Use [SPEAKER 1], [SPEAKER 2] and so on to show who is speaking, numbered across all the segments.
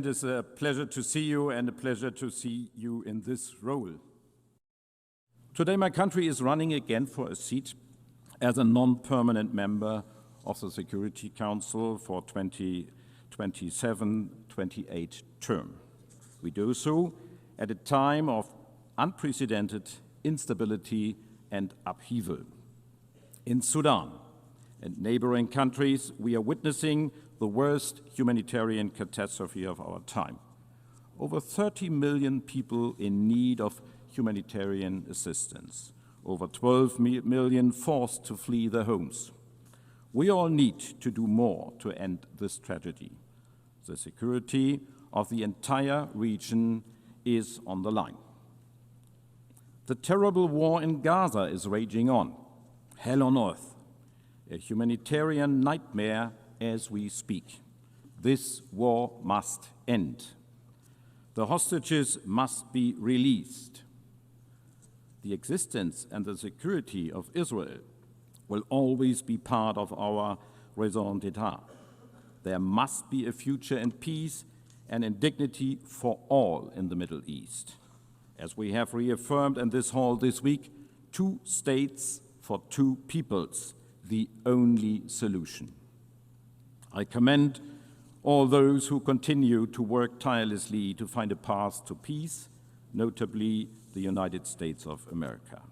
[SPEAKER 1] It is a pleasure to see you and a pleasure to see you in this role. Today my country is running again for a seat as a non-permanent member of the Security Council for 2027-28 term. We do so at a time of unprecedented instability and upheaval. In Sudan and neighboring countries, we are witnessing the worst humanitarian catastrophe of our time. Over 30 million people in need of humanitarian assistance. Over 12 million forced to flee their homes. We all need to do more to end this tragedy. The security of the entire region is on the line. The terrible war in Gaza is raging on. Hell on earth. A humanitarian nightmare as we speak. This war must end. The hostages must be released. The existence and the security of Israel will always be part of our raison d'etre. There must be a future in peace and in dignity for all in the Middle East. As we have reaffirmed in this hall this week, 2 states for 2 peoples, the only solution. I commend all those who continue to work tirelessly to find a path to peace, notably the United States of America.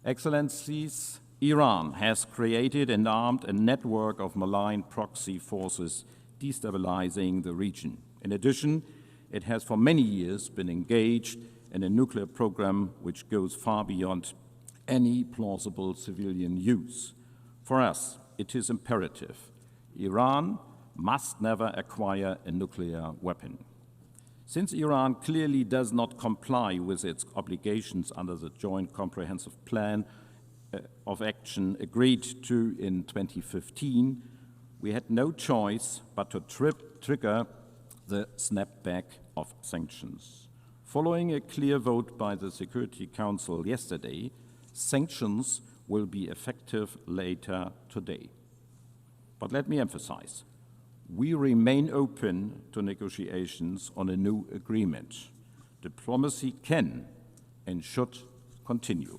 [SPEAKER 1] Excellencies, Iran has created and armed a network of malign proxy forces destabilizing the region. In addition, it has for many years been engaged in a nuclear program which goes far beyond any plausible civilian use. For us, it is imperative. Iran must never acquire a nuclear weapon. Since Iran clearly does not comply with its obligations under the Joint Comprehensive Plan of Action agreed to in 2015, we had no choice but to trigger the snapback of sanctions. Following a clear vote by the Security Council yesterday, sanctions will be effective later today. But let me emphasize, we remain open to negotiations on a new agreement. Diplomacy can and should continue.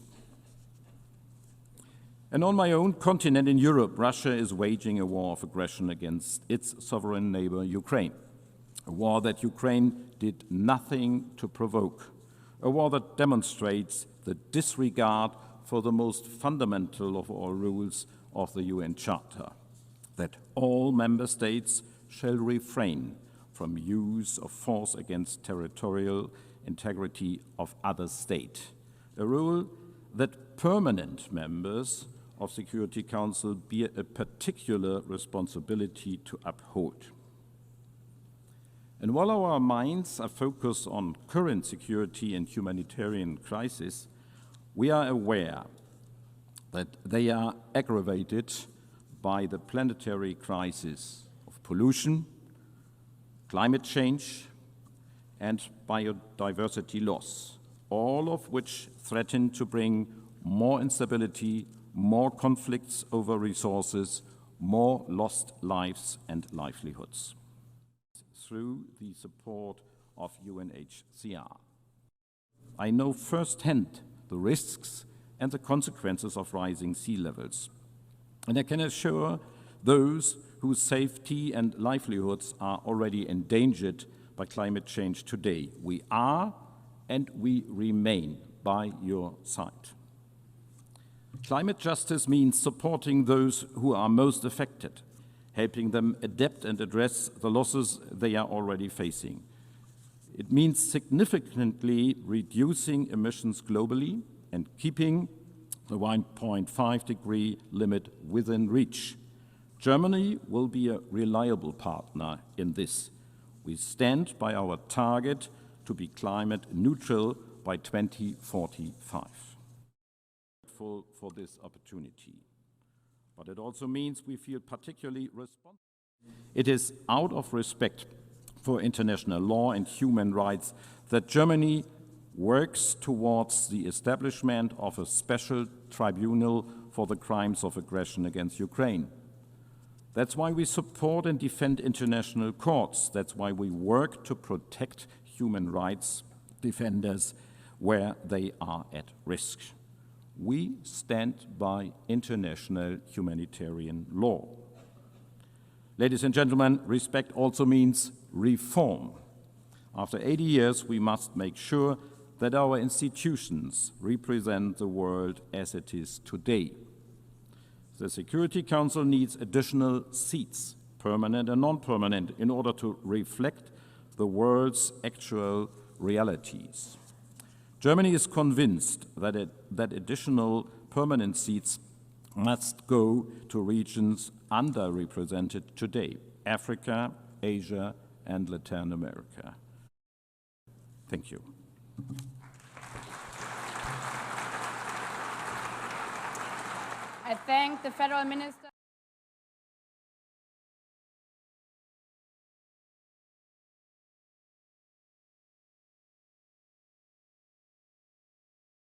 [SPEAKER 1] And on my own continent in Europe, Russia is waging a war of aggression against its sovereign neighbor, Ukraine. A war that Ukraine did nothing to provoke. A war that demonstrates the disregard for the most fundamental of all rules of the UN Charter, that all member states shall refrain from use of force against territorial integrity of other state, a rule that permanent members of Security Council bear a particular responsibility to uphold. And while our minds are focused on current security and humanitarian crises, we are aware that they are aggravated by the planetary crisis of pollution, climate change, and biodiversity loss, all of which threaten to bring more instability, more conflicts over resources, more lost lives and livelihoods. Through the support of UNHCR. I know firsthand the risks and the consequences of rising sea levels. And I can assure those whose safety and livelihoods are already endangered by climate change today, we are and we remain by your side. Climate justice means supporting those who are most affected, helping them adapt and address the losses they are already facing. It means significantly reducing emissions globally and keeping the 1.5-degree limit within reach. Germany will be a reliable partner in this. We stand by our target to be climate neutral by 2045. For this opportunity. But it also means we feel particularly responsible. It is out of respect for international law and human rights that Germany works towards the establishment of a special tribunal for the crimes of aggression against Ukraine. That's why we support and defend international courts. That's why we work to protect human rights defenders where they are at risk. We stand by international humanitarian law. Ladies and gentlemen, respect also means reform. After 80 years, we must make sure that our institutions represent the world as it is today. The Security Council needs additional seats, permanent and non-permanent, in order to reflect the world's actual realities. Germany is convinced that additional permanent seats must go to regions underrepresented today: Africa, Asia, and Latin America. Thank you.
[SPEAKER 2] I thank the Federal Minister.